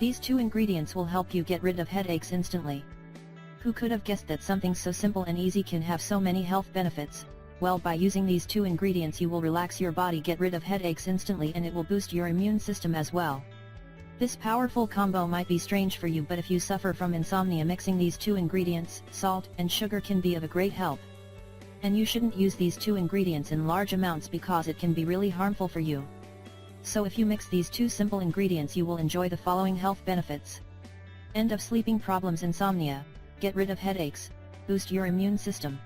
These 2 ingredients will help you get rid of headaches instantly. Who could have guessed that something so simple and easy can have so many health benefits? Well, by using these 2 ingredients you will relax your body, get rid of headaches instantly, and it will boost your immune system as well. This powerful combo might be strange for you, but if you suffer from insomnia, mixing these 2 ingredients, salt and sugar, can be of a great help. And you shouldn't use these 2 ingredients in large amounts because it can be really harmful for you. So if you mix these 2 simple ingredients, you will enjoy the following health benefits. End of sleeping problems, insomnia, get rid of headaches, boost your immune system.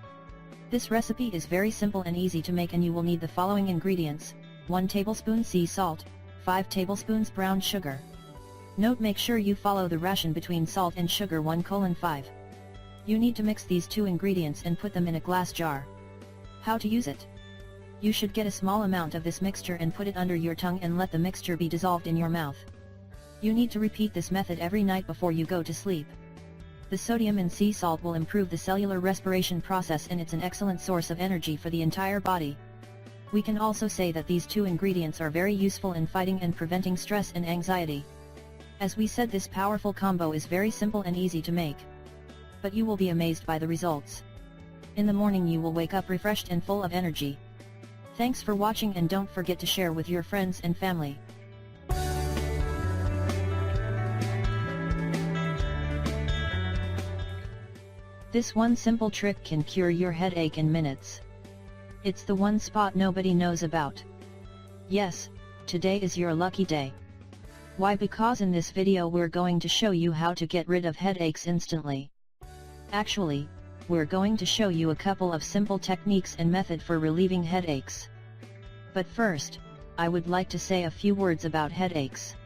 This recipe is very simple and easy to make, and you will need the following ingredients: 1 tablespoon sea salt, 5 tablespoons brown sugar. Note: make sure you follow the ration between salt and sugar 1:5. You need to mix these 2 ingredients and put them in a glass jar. How to use it? You should get a small amount of this mixture and put it under your tongue and let the mixture be dissolved in your mouth. You need to repeat this method every night before you go to sleep. The sodium in sea salt will improve the cellular respiration process, and it's an excellent source of energy for the entire body. We can also say that these 2 ingredients are very useful in fighting and preventing stress and anxiety. As we said, this powerful combo is very simple and easy to make. But you will be amazed by the results. In the morning you will wake up refreshed and full of energy. Thanks for watching, and don't forget to share with your friends and family. This one simple trick can cure your headache in minutes. It's the one spot nobody knows about. Yes, today is your lucky day. Why? Because in this video we're going to show you how to get rid of headaches instantly. Actually, we're going to show you a couple of simple techniques and method for relieving headaches. But first, I would like to say a few words about headaches.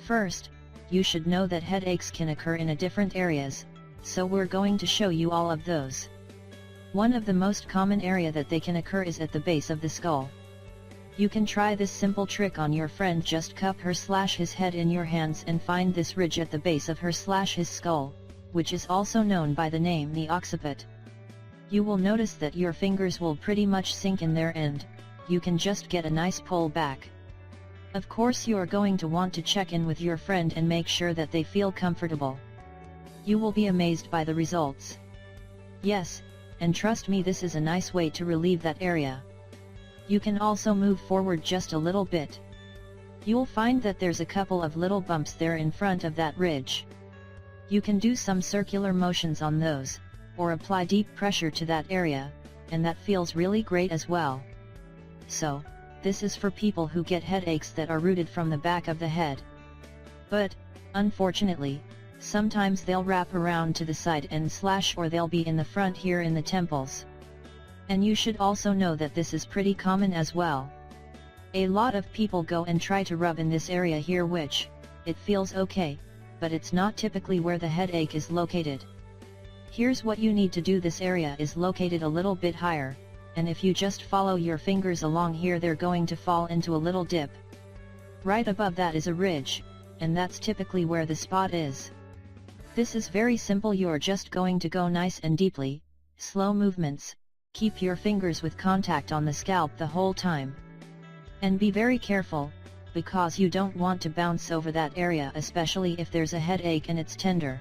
First, you should know that headaches can occur in different areas, so we're going to show you all of those. One of the most common area that they can occur is at the base of the skull. You can try this simple trick on your friend. Just cup her/his head in your hands and find this ridge at the base of her/his skull, which is also known by the name the occiput. You will notice that your fingers will pretty much sink in there, and you can just get a nice pull back. Of course, you are going to want to check in with your friend and make sure that they feel comfortable. You will be amazed by the results. Yes, and trust me, this is a nice way to relieve that area. You can also move forward just a little bit. You'll find that there's a couple of little bumps there in front of that ridge. You can do some circular motions on those, or apply deep pressure to that area, and that feels really great as well. So, this is for people who get headaches that are rooted from the back of the head. But, unfortunately, sometimes they'll wrap around to the side and slash, or they'll be in the front here in the temples. And you should also know that this is pretty common as well. A lot of people go and try to rub in this area here, which, it feels okay, but it's not typically where the headache is located. Here's what you need to do. This area is located a little bit higher, and if you just follow your fingers along here, they're going to fall into a little dip. Right above that is a ridge, and that's typically where the spot is. This is very simple. You're just going to go nice and deeply, slow movements, keep your fingers with contact on the scalp the whole time. And be very careful, because you don't want to bounce over that area, especially if there's a headache and it's tender.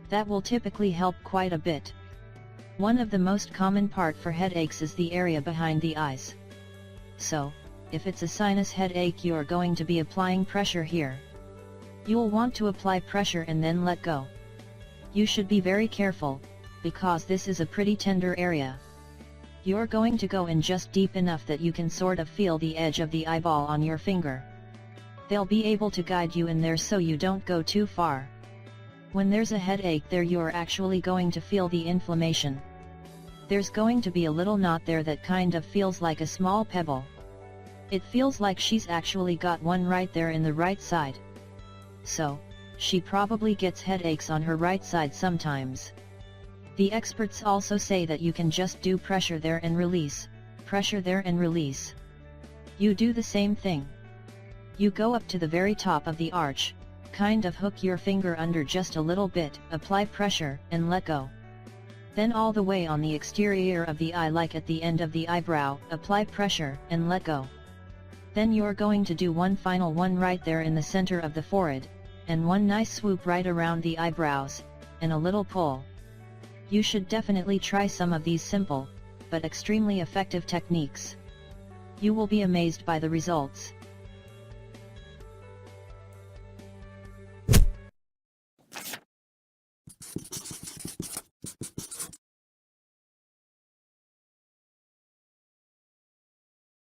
That will typically help quite a bit. One of the most common part for headaches is the area behind the eyes. So, if it's a sinus headache, you're going to be applying pressure here. You'll want to apply pressure and then let go. You should be very careful, because this is a pretty tender area. You're going to go in just deep enough that you can sort of feel the edge of the eyeball on your finger. They'll be able to guide you in there so you don't go too far. When there's a headache there, you're actually going to feel the inflammation. There's going to be a little knot there that kind of feels like a small pebble. It feels like she's actually got one right there in the right side. So, she probably gets headaches on her right side sometimes. The experts also say that you can just do pressure there and release, pressure there and release. You do the same thing. You go up to the very top of the arch, Kind of hook your finger under just a little bit, apply pressure, and let go. Then all the way on the exterior of the eye, like at the end of the eyebrow, apply pressure, and let go. Then you're going to do one final one right there in the center of the forehead, and one nice swoop right around the eyebrows, and a little pull. You should definitely try some of these simple, but extremely effective techniques. You will be amazed by the results.